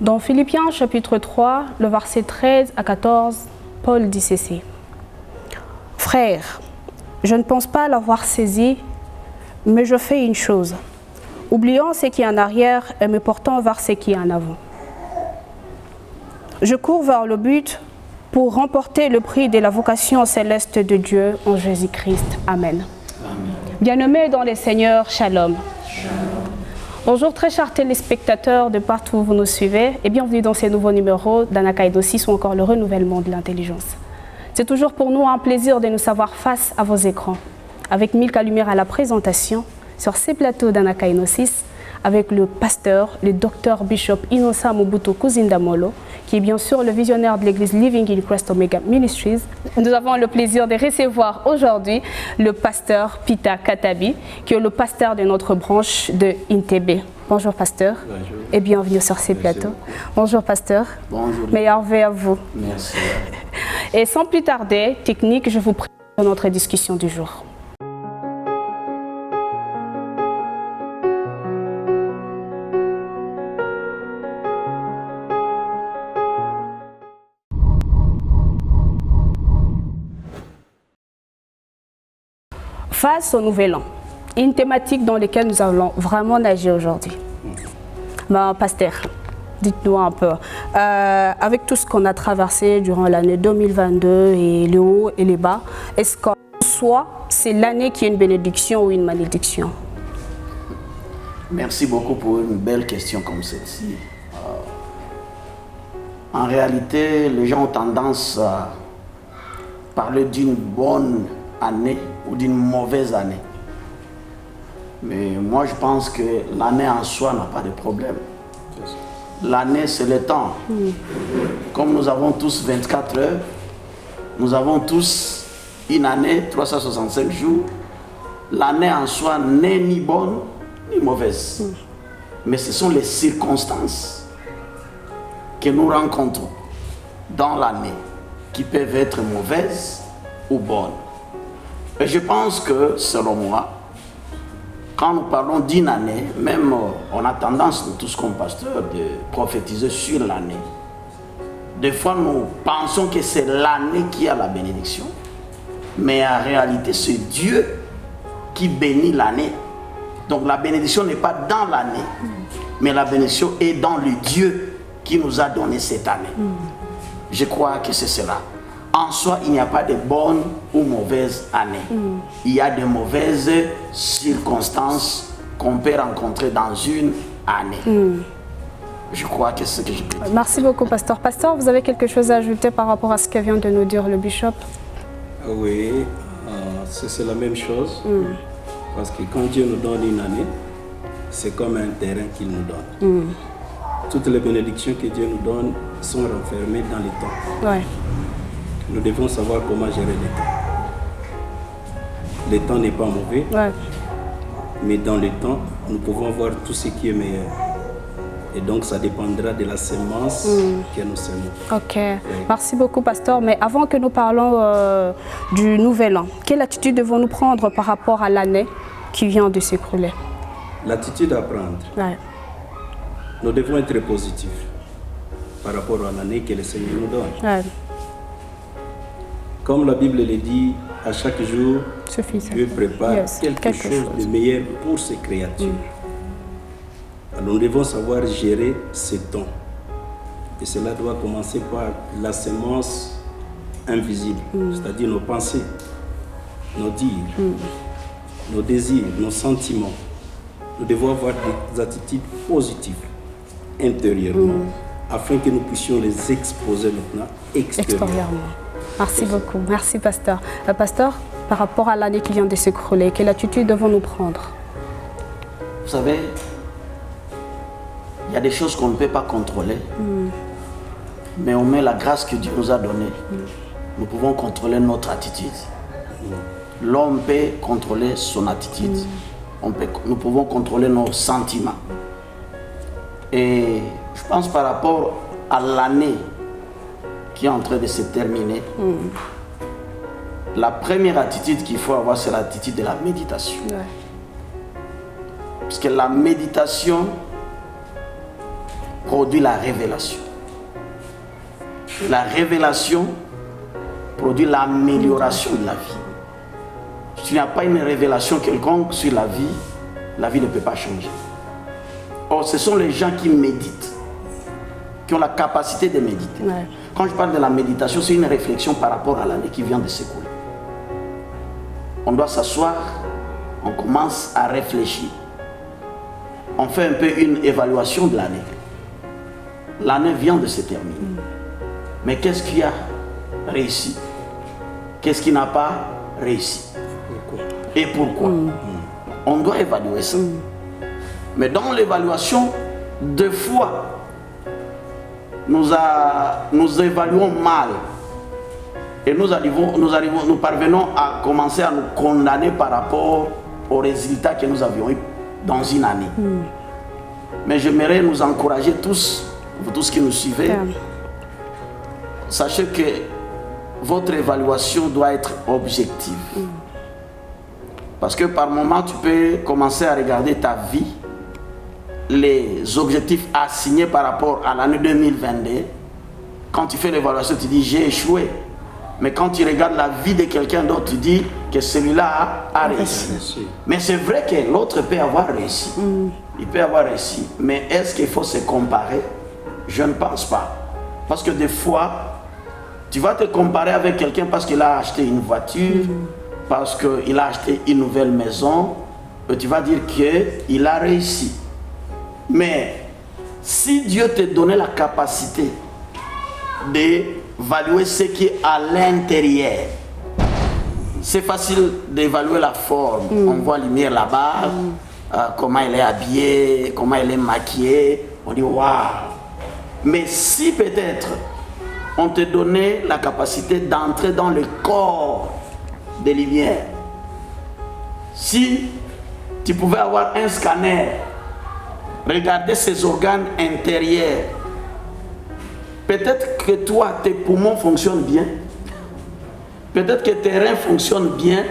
Dans Philippiens chapitre 3, le verset 13 à 14, Paul dit ceci. « Frères, je ne pense pas l'avoir saisi, mais je fais une chose, oubliant ce qui est en arrière et me portant vers ce qui est en avant. Je cours vers le but pour remporter le prix de la vocation céleste de Dieu en Jésus-Christ. Amen. Bien-aimés dans les Seigneurs, shalom. Bonjour très chers téléspectateurs de partout où vous nous suivez et bienvenue dans ces nouveaux numéros d'Anakaido 6 ou encore le renouvellement de l'intelligence. C'est toujours pour nous un plaisir de nous savoir face à vos écrans, avec Milka Lumière à la présentation sur ces plateaux d'Anakaido 6 avec le pasteur, le docteur Bishop Innocent Mobutu Kuzindamolo, qui est bien sûr le visionnaire de l'église Living in Christ Omega Ministries. Nous avons le plaisir de recevoir aujourd'hui le pasteur Peter Katabi, qui est le pasteur de notre branche de INTB. Bonjour pasteur. Bonjour. Et bienvenue sur ces plateaux. Bonjour pasteur. Bonjour. Meilleur vœu à vous. Merci. Et sans plus tarder, technique, je vous présente notre discussion du jour. Face au Nouvel An, une thématique dans laquelle nous allons vraiment nager aujourd'hui. Pasteur, dites-nous un peu, avec tout ce qu'on a traversé durant l'année 2022 et les hauts et les bas, est-ce qu'en soi, c'est l'année qui est une bénédiction ou une malédiction? Merci beaucoup pour une belle question comme celle-ci. En réalité, les gens ont tendance à parler d'une bonne année ou d'une mauvaise année. Mais moi, je pense que l'année en soi n'a pas de problème. L'année, c'est le temps. Comme nous avons tous 24 heures, nous avons tous une année, 365 jours. L'année en soi n'est ni bonne ni mauvaise. Mais ce sont les circonstances que nous rencontrons dans l'année qui peuvent être mauvaises ou bonnes. Et je pense que, selon moi, quand nous parlons d'une année, même on a tendance, nous tous comme pasteurs, de prophétiser sur l'année. Des fois, nous pensons que c'est l'année qui a la bénédiction, mais en réalité, c'est Dieu qui bénit l'année. Donc la bénédiction n'est pas dans l'année, mais la bénédiction est dans le Dieu qui nous a donné cette année. Je crois que c'est cela. En soi, il n'y a pas de bonne ou mauvaise année. Il y a de mauvaises circonstances qu'on peut rencontrer dans une année. Je crois que c'est ce que je peux dire. Merci beaucoup, pasteur. Pasteur, vous avez quelque chose à ajouter par rapport à ce que vient de nous dire le bishop? Oui, c'est la même chose. Parce que quand Dieu nous donne une année, c'est comme un terrain qu'il nous donne. Toutes les bénédictions que Dieu nous donne sont renfermées dans le temps. Ouais. Nous devons savoir comment gérer le temps. Le temps n'est pas mauvais, mais dans le temps, nous pouvons voir tout ce qui est meilleur. Et donc, ça dépendra de la semence que nous semons. Ok, merci beaucoup, pasteur. Mais avant que nous parlons du Nouvel An, quelle attitude devons-nous prendre par rapport à l'année qui vient de s'écrouler? L'attitude à prendre. Nous devons être positifs par rapport à l'année que le Seigneur nous donne. Comme la Bible le dit, à chaque jour, Dieu prépare quelque chose de meilleur pour ses créatures. Alors nous devons savoir gérer ce temps. Et cela doit commencer par la semence invisible, c'est-à-dire nos pensées, nos dires, nos désirs, nos sentiments. Nous devons avoir des attitudes positives intérieurement, afin que nous puissions les exposer maintenant extérieurement. Merci beaucoup. Merci, pasteur. Pasteur, par rapport à l'année qui vient de s'écrouler, quelle attitude devons-nous prendre? Vous savez, il y a des choses qu'on ne peut pas contrôler, mais on met la grâce que Dieu nous a donnée. Nous pouvons contrôler notre attitude. L'homme peut contrôler son attitude. Nous pouvons contrôler nos sentiments. Et je pense par rapport à l'année qui est en train de se terminer, la première attitude qu'il faut avoir, c'est l'attitude de la méditation. Parce que la méditation produit la révélation. La révélation produit l'amélioration de la vie. Si tu n'as pas une révélation quelconque sur la vie ne peut pas changer. Or, ce sont les gens qui méditent, qui ont la capacité de méditer. Ouais. Quand je parle de la méditation, c'est une réflexion par rapport à l'année qui vient de s'écouler. On doit s'asseoir, on commence à réfléchir. On fait un peu une évaluation de l'année. L'année vient de se terminer. Mais qu'est-ce qui a réussi? Qu'est-ce qui n'a pas réussi? Et pourquoi? On doit évaluer ça. Mais dans l'évaluation, deux fois, nous évaluons mal. Et nous parvenons à commencer à nous condamner par rapport aux résultats que nous avions eu dans une année. Mais j'aimerais nous encourager tous, vous tous qui nous suivez, sachez que votre évaluation doit être objective. Parce que par moment, tu peux commencer à regarder ta vie, les objectifs assignés par rapport à l'année 2022. Quand tu fais l'évaluation, tu dis j'ai échoué. Mais quand tu regardes la vie de quelqu'un d'autre, tu dis que celui-là a réussi. Mais c'est vrai que l'autre peut avoir réussi. Il peut avoir réussi. Mais est-ce qu'il faut se comparer? Je ne pense pas. Parce que des fois, tu vas te comparer avec quelqu'un parce qu'il a acheté une voiture, parce qu'il a acheté une nouvelle maison, et tu vas dire qu'il a réussi. Mais si Dieu te donnait la capacité d'évaluer ce qui est à l'intérieur, c'est facile d'évaluer la forme. On voit lumière là-bas, comment elle est habillée, comment elle est maquillée. On dit waouh. Mais si peut-être on te donnait la capacité d'entrer dans le corps des lumières, si tu pouvais avoir un scanner, regarder ses organes intérieurs, peut-être que toi, tes poumons fonctionnent bien, peut-être que tes reins fonctionnent bien,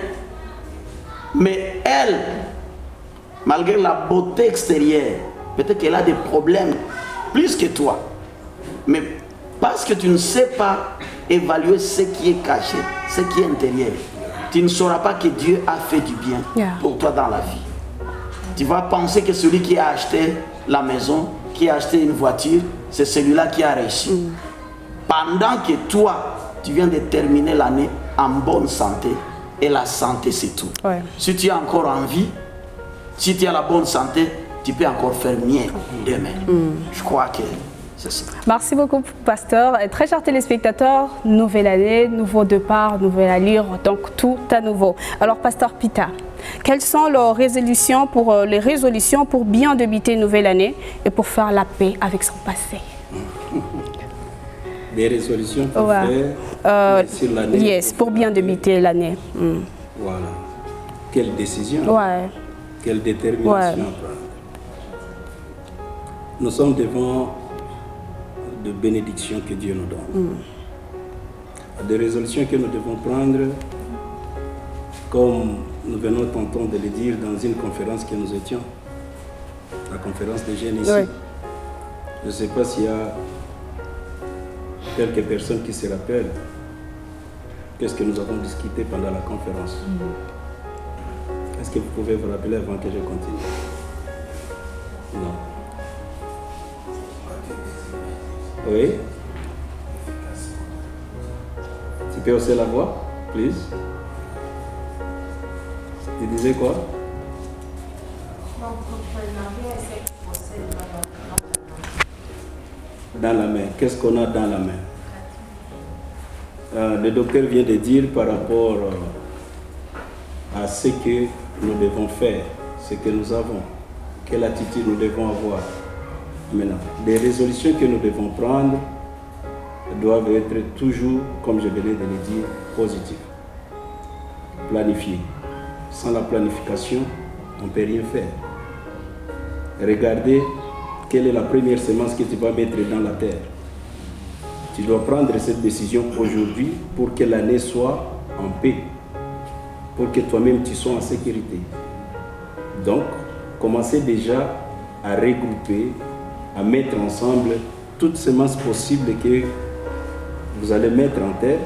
mais elle, malgré la beauté extérieure, peut-être qu'elle a des problèmes plus que toi. Mais parce que tu ne sais pas évaluer ce qui est caché, ce qui est intérieur, tu ne sauras pas que Dieu a fait du bien pour toi dans la vie. Tu vas penser que celui qui a acheté la maison, qui a acheté une voiture, c'est celui-là qui a réussi. Pendant que toi, tu viens de terminer l'année en bonne santé. Et la santé, c'est tout. Ouais. Si tu as encore envie, si tu as la bonne santé, tu peux encore faire mieux demain. Je crois que c'est ça. Merci beaucoup, pasteur. Et très chers téléspectateurs, nouvelle année, nouveau départ, nouvelle allure, donc tout à nouveau. Alors, pasteur Peter, quelles sont les résolutions pour bien débuter une nouvelle année et pour faire la paix avec son passé? Des résolutions pour faire sur l'année. Yes, pour bien débuter l'année. Voilà. Quelle décision, quelle détermination. Nous sommes devant de bénédictions que Dieu nous donne. Des résolutions que nous devons prendre, comme nous venons tantôt de le dire dans une conférence que nous étions, la conférence des jeunes ici. Je ne sais pas s'il y a quelques personnes qui se rappellent qu'est-ce que nous avons discuté pendant la conférence. Est-ce que vous pouvez vous rappeler avant que je continue? Non. Oui? Tu peux hausser la voix, please? Tu disais quoi? Dans la main. Qu'est-ce qu'on a dans la main? Le docteur vient de dire par rapport à ce que nous devons faire, ce que nous avons, quelle attitude nous devons avoir. Maintenant, les résolutions que nous devons prendre doivent être toujours, comme je venais de le dire, positives. Planifier. Sans la planification, on ne peut rien faire. Regardez quelle est la première semence que tu vas mettre dans la terre. Tu dois prendre cette décision aujourd'hui pour que l'année soit en paix, pour que toi-même tu sois en sécurité. Donc, commencez déjà à regrouper, à mettre ensemble toutes les semences possibles que vous allez mettre en terre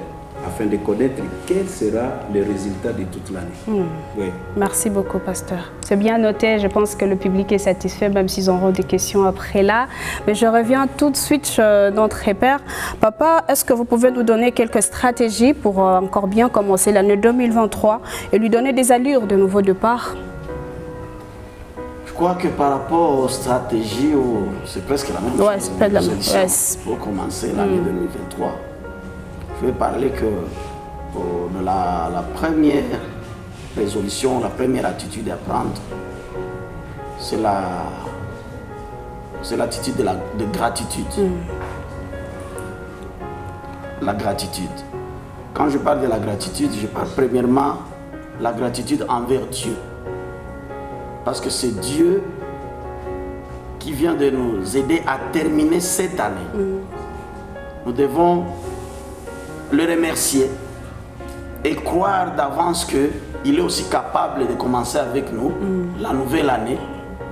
afin de connaître quel sera le résultat de toute l'année. Oui. Merci beaucoup, pasteur. C'est bien noté. Je pense que le public est satisfait, même s'ils auront des questions après là. Mais je reviens tout de suite chez notre père. Papa, est-ce que vous pouvez nous donner quelques stratégies pour encore bien commencer l'année 2023 et lui donner des allures de nouveau départ? Je crois que par rapport aux stratégies, c'est presque la même chose. C'est pas de la même chose. Pour commencer l'année 2023. Je vais parler que de la première résolution, la première attitude à prendre, c'est l'attitude de gratitude. La gratitude. Quand je parle de la gratitude, je parle premièrement de la gratitude envers Dieu. Parce que c'est Dieu qui vient de nous aider à terminer cette année. Nous devons le remercier et croire d'avance qu'il est aussi capable de commencer avec nous la nouvelle année,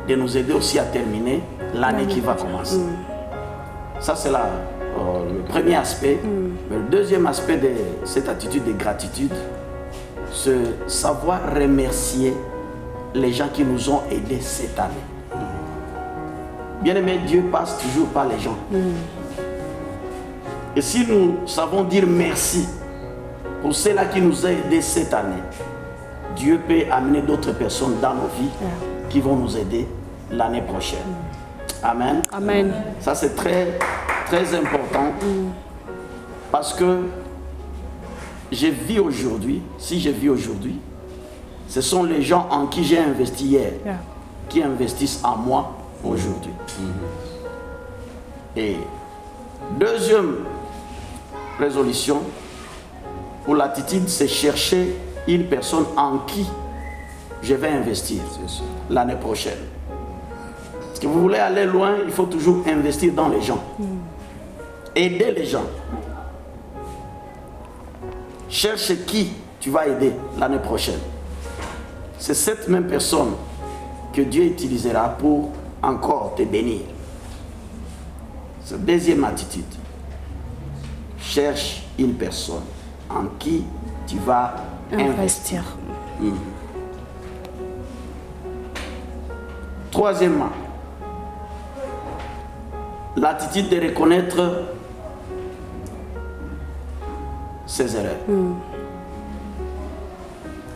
de nous aider aussi à terminer l'année qui va commencer. Ça, c'est le premier aspect. Mais le deuxième aspect de cette attitude de gratitude, c'est savoir remercier les gens qui nous ont aidés cette année. Bien-aimé, Dieu passe toujours par les gens. Et si nous savons dire merci pour ceux-là qui nous ont aidés cette année, Dieu peut amener d'autres personnes dans nos vies qui vont nous aider l'année prochaine. Amen. Amen. Ça, c'est très, très important. Parce que je vis aujourd'hui, si je vis aujourd'hui, ce sont les gens en qui j'ai investi hier qui investissent en moi aujourd'hui. Et deuxième résolution, pour l'attitude, c'est chercher une personne en qui je vais investir l'année prochaine. Parce que vous voulez aller loin, il faut toujours investir dans les gens. Aider les gens. Cherche qui tu vas aider l'année prochaine. C'est cette même personne que Dieu utilisera pour encore te bénir. C'est la deuxième attitude. Cherche une personne en qui tu vas investir. Troisièmement, l'attitude de reconnaître ses erreurs.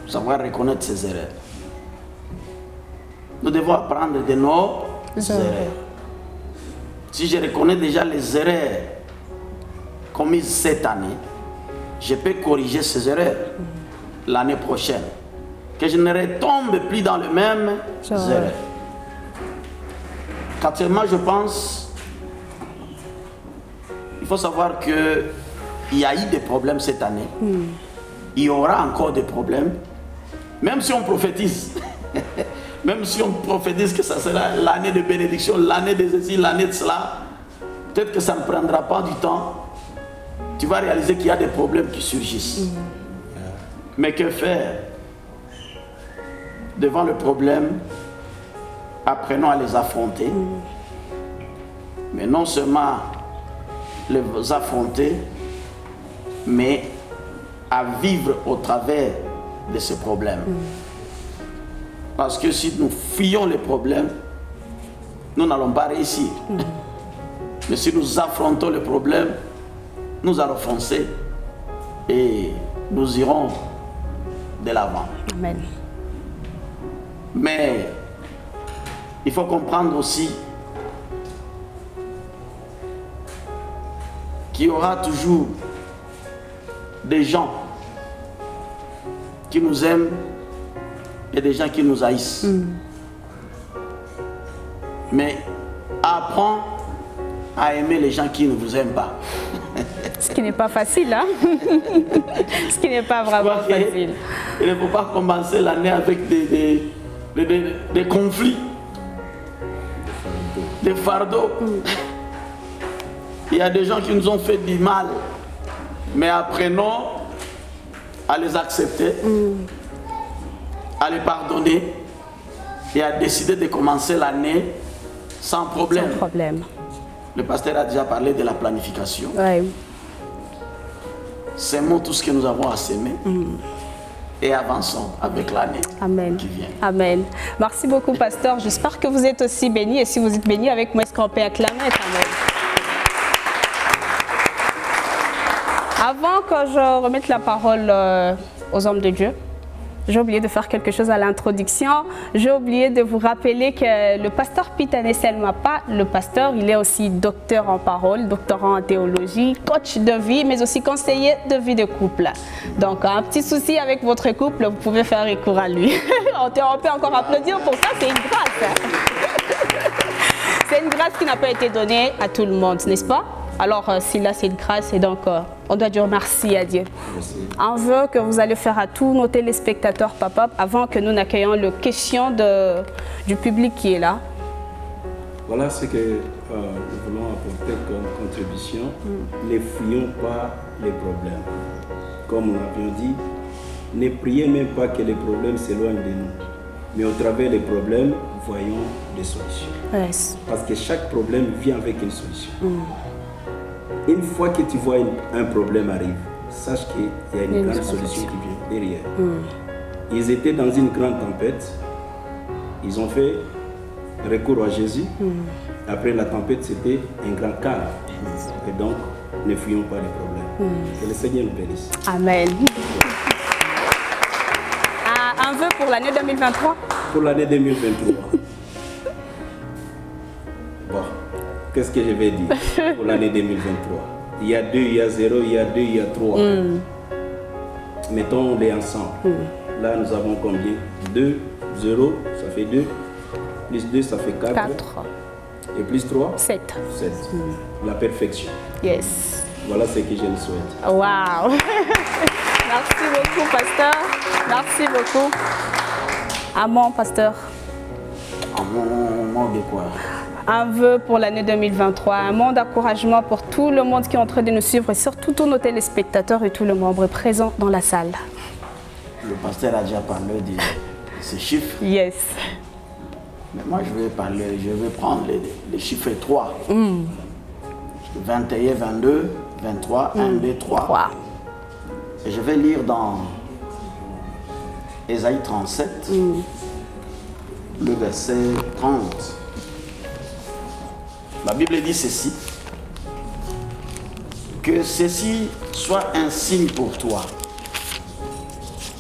Savoir reconnaître ses erreurs. Nous devons apprendre de nos erreurs. Si je reconnais déjà les erreurs commises cette année, je peux corriger ces erreurs l'année prochaine. Que je ne retombe plus dans les mêmes erreurs. Quatrièmement, je pense, il faut savoir qu'il y a eu des problèmes cette année. Il y aura encore des problèmes. Même si on prophétise, même si on prophétise que ça sera l'année de bénédiction, l'année de ceci, l'année de cela, peut-être que ça ne prendra pas du temps. Tu vas réaliser qu'il y a des problèmes qui surgissent. Mais que faire? Devant le problème, apprenons à les affronter. Mais non seulement les affronter, mais à vivre au travers de ces problèmes. Parce que si nous fuyons les problèmes, nous n'allons pas réussir. Mais si nous affrontons les problèmes, nous allons foncer et nous irons de l'avant. Amen. Mais il faut comprendre aussi qu'il y aura toujours des gens qui nous aiment et des gens qui nous haïssent. Mais apprends à aimer les gens qui ne vous aiment pas. Ce qui n'est pas facile, hein? Ce qui n'est pas vraiment facile. Il ne faut pas commencer l'année avec des conflits, des fardeaux. Il y a des gens qui nous ont fait du mal, mais apprenons à les accepter, à les pardonner et à décider de commencer l'année sans problème. Sans problème. Le pasteur a déjà parlé de la planification. Oui. Sémons tout ce que nous avons à s'aimer et avançons avec l'année qui vient. Amen. Merci beaucoup, pasteur. J'espère que vous êtes aussi bénis. Et si vous êtes bénis avec moi, est-ce qu'on peut acclamer? Amen. Avant que je remette la parole aux hommes de Dieu, j'ai oublié de faire quelque chose à l'introduction. J'ai oublié de vous rappeler que le pasteur Peter n'est seulement pas le pasteur, il est aussi docteur en parole, doctorant en théologie, coach de vie, mais aussi conseiller de vie de couple. Donc, un petit souci avec votre couple, vous pouvez faire recours à lui. On peut encore applaudir pour ça, c'est une grâce. C'est une grâce qui n'a pas été donnée à tout le monde, n'est-ce pas? Alors, si là, c'est une grâce, et donc, on doit dire merci à Dieu. Merci. Un vœu que vous allez faire à tous nos téléspectateurs, papa, avant que nous n'accueillions les questions du public qui est là. Voilà ce que nous voulons apporter comme contribution. Ne fuyons pas les problèmes. Comme nous l'avions dit, ne priez même pas que les problèmes s'éloignent de nous. Mais au travers des problèmes, voyons des solutions. Yes. Parce que chaque problème vient avec une solution. Une fois que tu vois un problème arrive, sache qu'il y a une grande solution qui vient derrière. Ils étaient dans une grande tempête. Ils ont fait recours à Jésus. Après la tempête, c'était un grand calme. Et donc, ne fuyons pas les problèmes. Que le Seigneur nous bénisse. Amen. Un vœu pour l'année 2023? Pour l'année 2023. Bon, qu'est-ce que je vais dire pour l'année 2023? Il y a 2, il y a 0, il y a 2, il y a 3. Mettons-les ensemble. Là, nous avons combien? 2, 0, ça fait 2. Plus 2, ça fait 4. 4. Et plus 3? 7. 7. La perfection. Yes. Voilà ce que je nous souhaite. Wow. Merci beaucoup, pasteur. Merci beaucoup. Amen, pasteur. Amen de quoi? Un vœu pour l'année 2023, un mot d'encouragement pour tout le monde qui est en train de nous suivre et surtout tous nos téléspectateurs et tous les membres présents dans la salle. Le pasteur a déjà parlé de ces chiffres. Yes. Mais moi, je vais prendre les chiffres 3. 21, 22, 23, 1, 2, 3. Et je vais lire dans Ésaïe 37, le verset 30. La Bible dit ceci, que ceci soit un signe pour toi.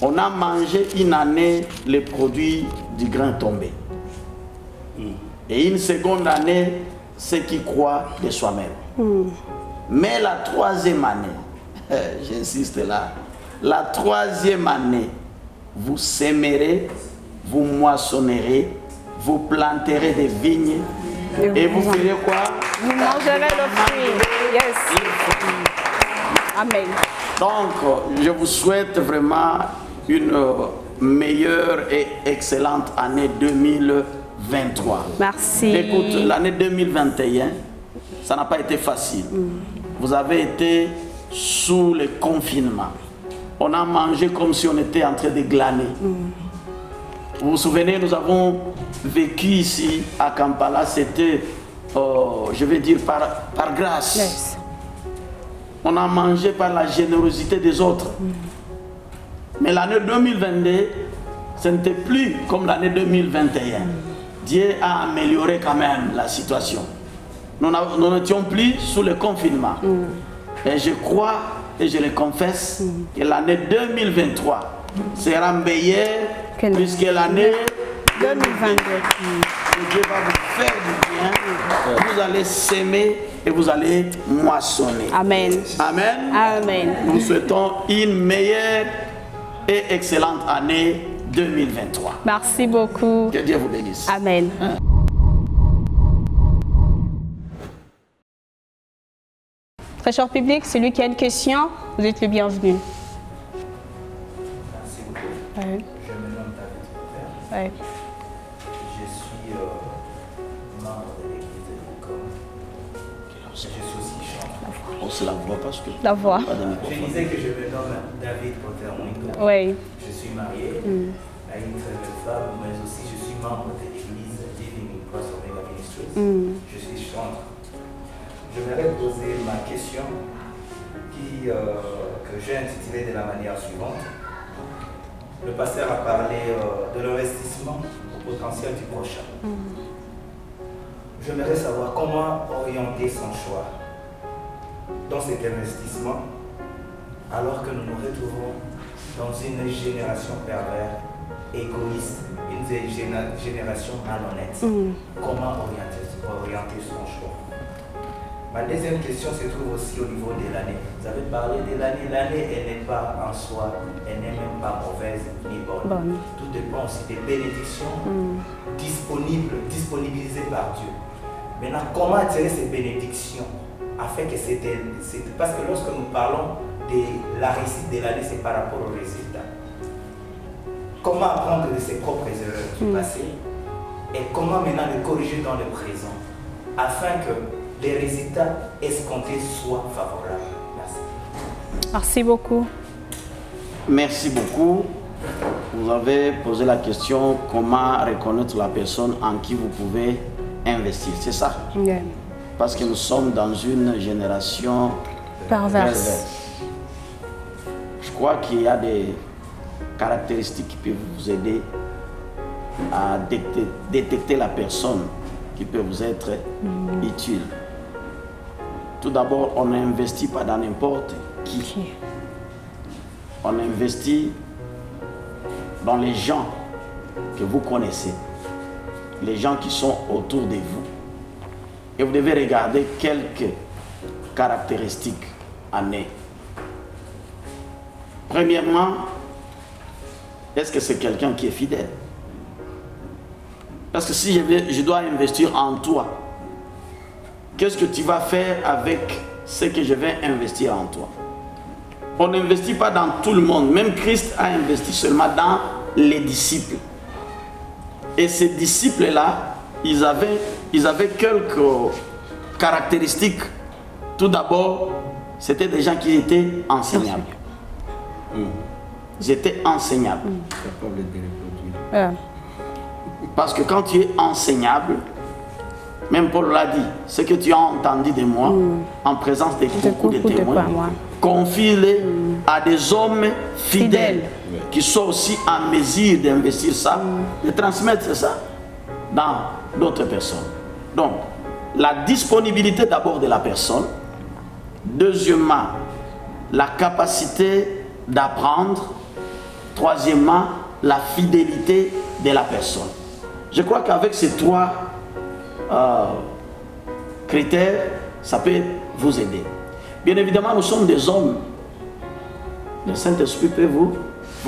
On a mangé une année les produits du grain tombé. Et une seconde année, ceux qui croient de soi-même. Mais la troisième année, j'insiste là, la troisième année, vous sèmerez, vous moissonnerez, vous planterez des vignes, et vous ferez quoi? Vous mangerez le fruit. Yes. Amen. Donc, je vous souhaite vraiment une meilleure et excellente année 2023. Merci. Écoute, l'année 2021, ça n'a pas été facile. Vous avez été sous le confinement. On a mangé comme si on était en train de glaner. Vous vous souvenez, nous avons vécu ici à Kampala, c'était, je vais dire, par grâce. Yes. On a mangé par la générosité des autres. Mais l'année 2022, ce n'était plus comme l'année 2021. Dieu a amélioré quand même la situation. Nous n'étions plus sous le confinement. Et je crois, et je le confesse, que l'année 2023 sera meilleure puisque l'année 2022, Dieu va vous faire du bien. Vous allez s'aimer et vous allez moissonner. Amen. Amen. Amen. Nous souhaitons une meilleure et excellente année 2023. Merci beaucoup. Que Dieu vous bénisse. Amen. Très cher public, celui qui a une question, vous êtes le bienvenu. Merci beaucoup. Ouais. Je me nomme David Potter. Ouais. Je suis membre de l'église de l'École. Je suis aussi chanteur. On se la voit parce que... La voix. Je disais que je me nomme David Potter Mwingo. Oui. Je suis marié à une très belle femme, mais aussi je suis membre de l'église l'église Living in Christ Omega Ministries. Je suis chantre. Je voudrais poser ma question que j'ai intitulée de la manière suivante. Le pasteur a parlé de l'investissement au potentiel du prochain. J'aimerais savoir comment orienter son choix dans cet investissement alors que nous nous retrouvons dans une génération perverse, égoïste, une génération malhonnête. Comment orienter son choix? Ma deuxième question se trouve aussi au niveau de l'année. Vous avez parlé de l'année. L'année, elle n'est pas en soi, elle n'est même pas mauvaise ni bonne. Tout dépend aussi des bénédictions disponibilisées par Dieu. Maintenant, comment attirer ces bénédictions afin que c'était. Parce que lorsque nous parlons de la réussite de l'année, c'est par rapport au résultat. Comment apprendre de ses propres erreurs du passé et comment maintenant les corriger dans le présent afin que les résultats escomptés soient favorables. Merci. Merci beaucoup. Merci beaucoup. Vous avez posé la question comment reconnaître la personne en qui vous pouvez investir. C'est ça? Yeah. Parce que nous sommes dans une génération perverse. Je crois qu'il y a des caractéristiques qui peuvent vous aider à détecter la personne qui peut vous être utile. Tout d'abord, on n'investit pas dans n'importe qui. On investit dans les gens que vous connaissez, les gens qui sont autour de vous. Et vous devez regarder quelques caractéristiques en eux. Premièrement, est-ce que c'est quelqu'un qui est fidèle? Parce que si je dois investir en toi, qu'est-ce que tu vas faire avec ce que je vais investir en toi? On n'investit pas dans tout le monde. Même Christ a investi seulement dans les disciples. Et ces disciples-là, ils avaient quelques caractéristiques. Tout d'abord, c'était des gens qui étaient enseignables. Ils étaient enseignables. Capables de reproduire. Parce que quand tu es enseignable, même Paul l'a dit, ce que tu as entendu de moi, en présence de beaucoup de témoins, confie-le à des hommes fidèles qui sont aussi en mesure d'investir ça, de transmettre ça dans d'autres personnes. Donc, la disponibilité d'abord de la personne. Deuxièmement, la capacité d'apprendre. Troisièmement, la fidélité de la personne. Je crois qu'avec ces trois critères, ça peut vous aider. Bien évidemment, nous sommes des hommes. Le Saint-Esprit peut vous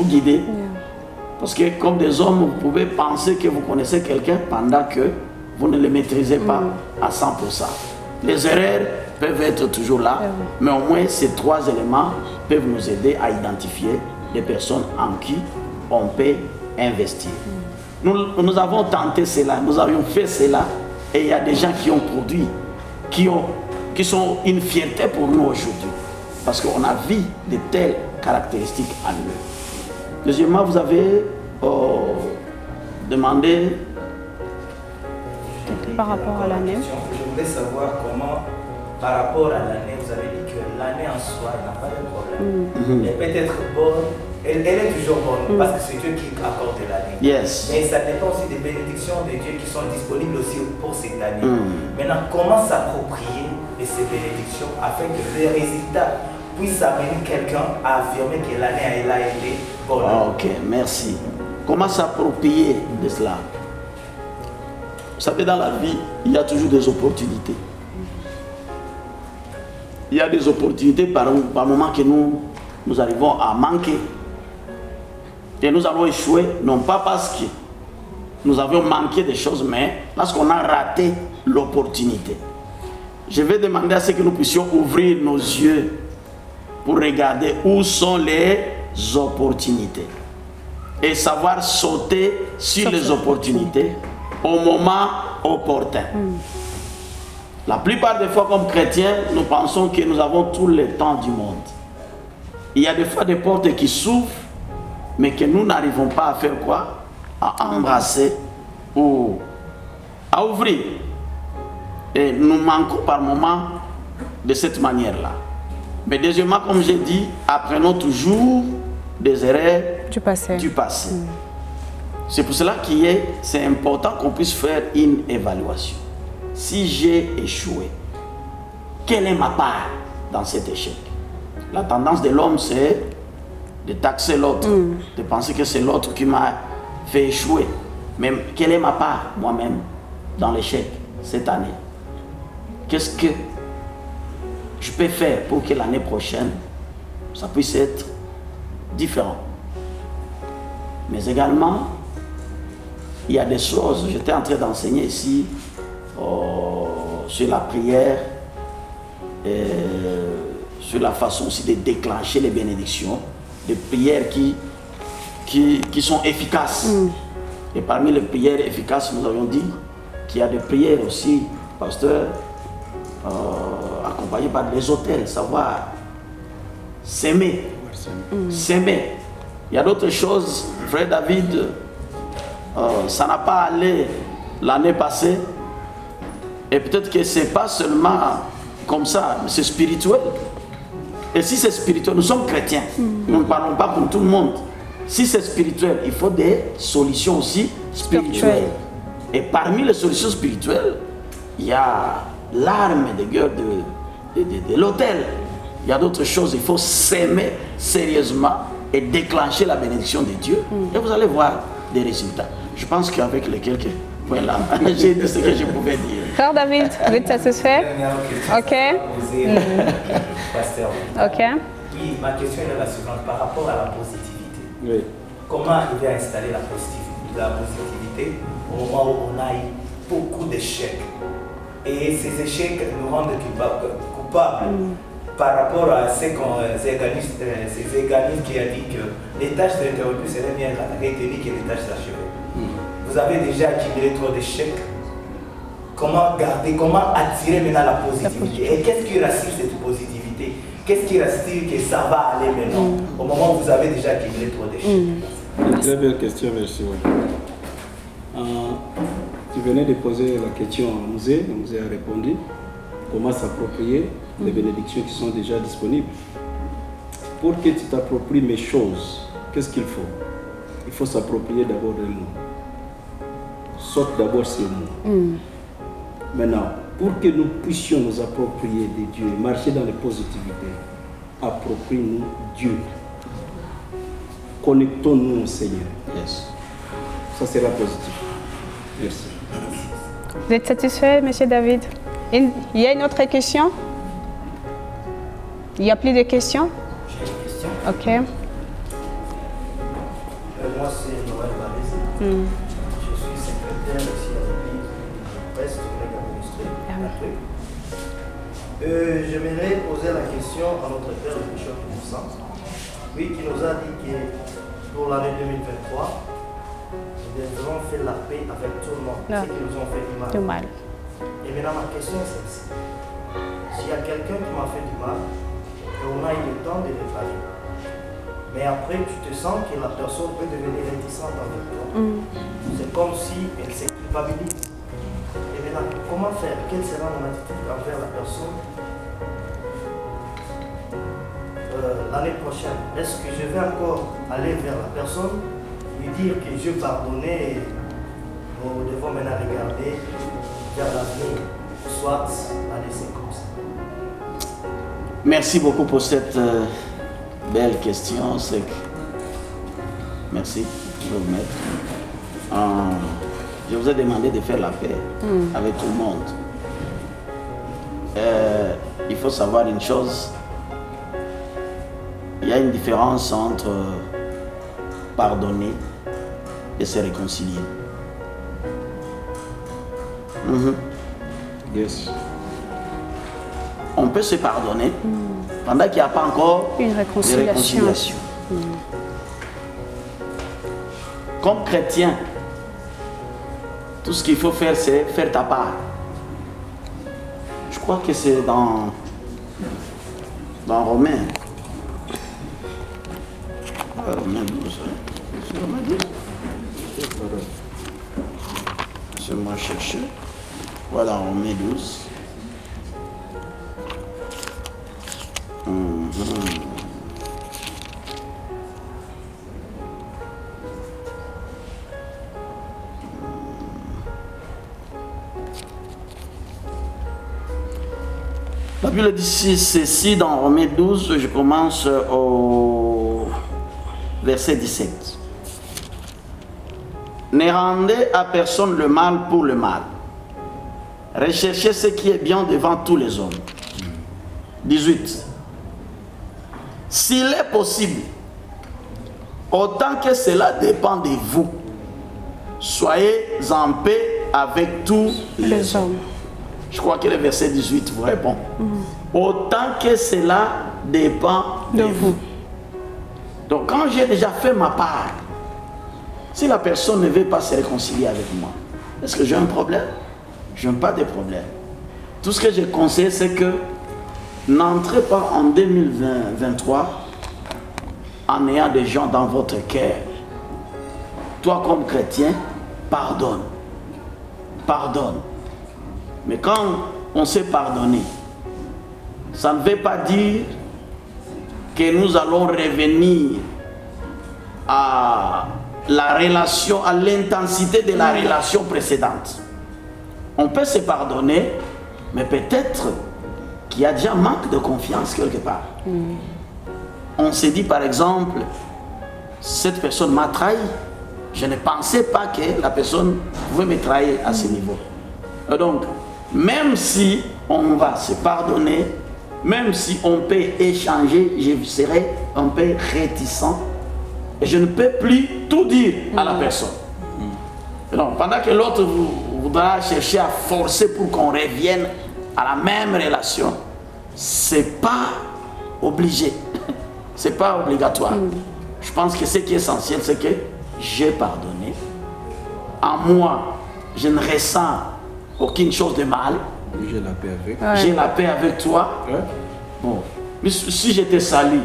guider. Parce que comme des hommes, vous pouvez penser que vous connaissez quelqu'un pendant que vous ne le maîtrisez pas à 100%. Les erreurs peuvent être toujours là, mais au moins ces trois éléments peuvent nous aider à identifier les personnes en qui on peut investir. Nous avons tenté cela, nous avions fait cela, et il y a des gens qui ont produit, qui sont une fierté pour nous aujourd'hui, parce qu'on a vu de telles caractéristiques en eux. Deuxièmement, vous avez demandé par rapport à l'année. Je voulais savoir comment, par rapport à l'année, vous avez dit que l'année en soi n'a pas de problème. Elle peut être bonne, elle est toujours bonne, parce que c'est Dieu qui accorde l'année. Yes. Mais ça dépend aussi des bénédictions de Dieu qui sont disponibles aussi pour cette année. Maintenant, comment s'approprier de ces bénédictions afin que les résultats puissent amener quelqu'un à affirmer que l'année a été bonne? Ok, merci. Comment s'approprier de cela? Vous savez, dans la vie, il y a toujours des opportunités. Il y a des opportunités par moment que nous arrivons à manquer. Et nous allons échouer, non pas parce que nous avions manqué des choses, mais parce qu'on a raté l'opportunité. Je vais demander à ce que nous puissions ouvrir nos yeux pour regarder où sont les opportunités. Et savoir sauter sur les opportunités au moment opportun. La plupart des fois, comme chrétiens, nous pensons que nous avons tout le temps du monde. Il y a des fois des portes qui s'ouvrent, mais que nous n'arrivons pas à faire quoi? À embrasser ou à ouvrir. Et nous manquons par moments de cette manière-là. Mais deuxièmement, comme j'ai dit, apprenons toujours des erreurs du passé. C'est pour cela que c'est important qu'on puisse faire une évaluation. Si j'ai échoué, quelle est ma part dans cet échec? La tendance de l'homme, c'est de taxer l'autre, de penser que c'est l'autre qui m'a fait échouer. Mais quelle est ma part, moi-même, dans l'échec cette année? Qu'est-ce que je peux faire pour que l'année prochaine, ça puisse être différent? Mais également, il y a des choses, j'étais en train d'enseigner ici sur la prière, et sur la façon aussi de déclencher les bénédictions, des prières qui sont efficaces. Et parmi les prières efficaces, nous avions dit qu'il y a des prières aussi, pasteur, accompagnées par des hôtels, savoir s'aimer. S'aimer. Il y a d'autres choses, frère David, ça n'a pas allé l'année passée. Et peut-être que ce n'est pas seulement comme ça, mais c'est spirituel. Et si c'est spirituel, nous sommes chrétiens. Nous ne parlons pas pour tout le monde. Si c'est spirituel, il faut des solutions aussi spirituelles. Et parmi les solutions spirituelles, il y a l'arme de guerre de l'autel. Il y a d'autres choses. Il faut s'aimer sérieusement et déclencher la bénédiction de Dieu. Et vous allez voir des résultats. Je pense qu'avec les quelques points là, j'ai dit ce que je pouvais dire. Frère David, vous êtes satisfait? Ok. Pasteur. Ok. Oui, ma question est la suivante par rapport à la positivité. Oui. Comment arriver à installer la positivité au moment où on a eu beaucoup d'échecs? Et ces échecs nous rendent coupables par rapport à ces organismes qui ont dit que les tâches interrompues seraient bien retenues que les tâches achevées. Vous avez déjà accumulé trop d'échecs. Comment garder, comment attirer maintenant la positivité? Et qu'est-ce qui rassure cette positivité? Qu'est-ce qui rassure que ça va aller maintenant au moment où vous avez déjà accumulé trop d'échecs? Très belle question, merci. Tu venais de poser la question à Mouzé, Mouzé a répondu. Comment s'approprier les bénédictions qui sont déjà disponibles? Pour que tu t'appropries mes choses, qu'est-ce qu'il faut? Il faut s'approprier d'abord les mots. Saute d'abord ces mots. Maintenant, pour que nous puissions nous approprier de Dieu et marcher dans les positivités, approprie-nous Dieu. Connectons-nous au Seigneur. Yes. Ça sera positif. Merci. Vous êtes satisfait, M. David? Il y a une autre question? Il n'y a plus de questions? J'ai une question. Ok. Moi, c'est Noël Valise. Je suis secrétaire ici à l'église de l'Ouest, j'aimerais poser la question à notre père, le bishop Moussa. Oui, qui nous a dit que pour l'année 2023, nous devrons faire la paix avec tout le monde, ceux qui nous ont fait du mal. Et maintenant, ma question est celle-ci. S'il y a quelqu'un qui m'a fait du mal, et on a eu le temps de réparer, mais après tu te sens que la personne peut devenir réticente avec toi. C'est comme si elle se culpabilise. Et maintenant, comment faire? Quelle sera mon attitude envers la personne l'année prochaine? Est-ce que je vais encore aller vers la personne, lui dire que je pardonnais? Nous devons maintenant regarder vers l'avenir, soit la laisser comme ça. Merci beaucoup pour cette belle question. Merci. Je vais vous mettre. Je vous ai demandé de faire la paix avec tout le monde. Il faut savoir une chose. Il y a une différence entre pardonner et se réconcilier. Yes. On peut se pardonner pendant qu'il n'y a pas encore une de réconciliation. Comme chrétien, tout ce qu'il faut faire, c'est faire ta part. Je crois que c'est dans Romains. Romains 12. Laissez-moi chercher. Voilà, Romains 12. La Bible dit ceci dans Romains 12, je commence au verset 17. Ne rendez à personne le mal pour le mal. Recherchez ce qui est bien devant tous les hommes. 18. S'il est possible, autant que cela dépend de vous, soyez en paix avec tous les hommes. Je crois que le verset 18 vous répond. Autant que cela dépend de vous. Donc quand j'ai déjà fait ma part, si la personne ne veut pas se réconcilier avec moi, est-ce que j'ai un problème? Je n'ai pas de problème. Tout ce que je conseille, c'est que n'entrez pas en 2023 en ayant des gens dans votre cœur. Toi comme chrétien, pardonne. Pardonne. Mais quand on s'est pardonné, ça ne veut pas dire que nous allons revenir à la relation, à l'intensité de la relation précédente. On peut se pardonner, mais peut-être qu'il y a déjà un manque de confiance quelque part. On s'est dit par exemple, cette personne m'a trahi. Je ne pensais pas que la personne pouvait me trahir à ce niveau. Et donc, même si on va se pardonner, même si on peut échanger, je serai un peu réticent et je ne peux plus tout dire à la personne. Et donc, pendant que l'autre voudra chercher à forcer pour qu'on revienne à la même relation, c'est pas obligé, c'est pas obligatoire. Je pense que ce qui est essentiel, c'est que j'ai pardonné. En moi, je ne ressens aucune chose de mal. J'ai la paix avec. J'ai la paix avec toi. Bon. Mais si je t'ai sali,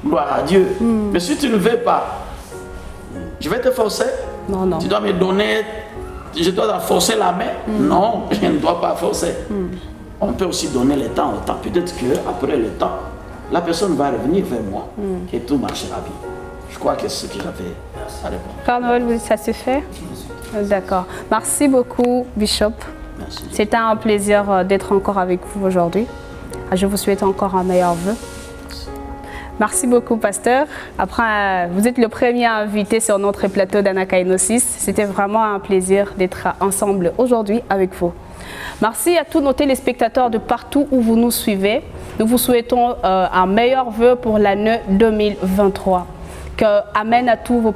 gloire à Dieu. Mais si tu ne veux pas, je vais te forcer. Non, non. Tu dois me donner, je dois forcer la main. Non, je ne dois pas forcer. On peut aussi donner le temps au temps. Peut-être qu'après le temps, la personne va revenir vers moi et tout marchera bien. Je crois que c'est ce que j'avais à répondre. Père Noël, ça se fait? D'accord. Merci beaucoup, Bishop. Merci. C'était un plaisir d'être encore avec vous aujourd'hui. Je vous souhaite encore un meilleur vœu. Merci beaucoup, pasteur. Après, vous êtes le premier invité sur notre plateau d'Anakainosis. C'était vraiment un plaisir d'être ensemble aujourd'hui avec vous. Merci à tous nos téléspectateurs de partout où vous nous suivez. Nous vous souhaitons un meilleur vœu pour l'année 2023. Amen à toutes vos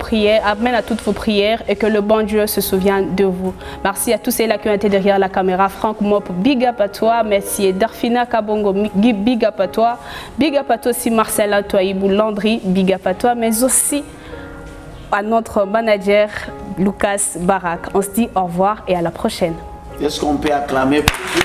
prières et que le bon Dieu se souvienne de vous. Merci à tous ceux-là qui ont été derrière la caméra. Franck Mop, big up à toi. Merci. Darfina Kabongo, big up à toi. Big up à toi aussi Marcela Toaibou Landry, big up à toi. Mais aussi à notre manager Lucas Barak. On se dit au revoir et à la prochaine. Est-ce qu'on peut acclamer pour Dieu?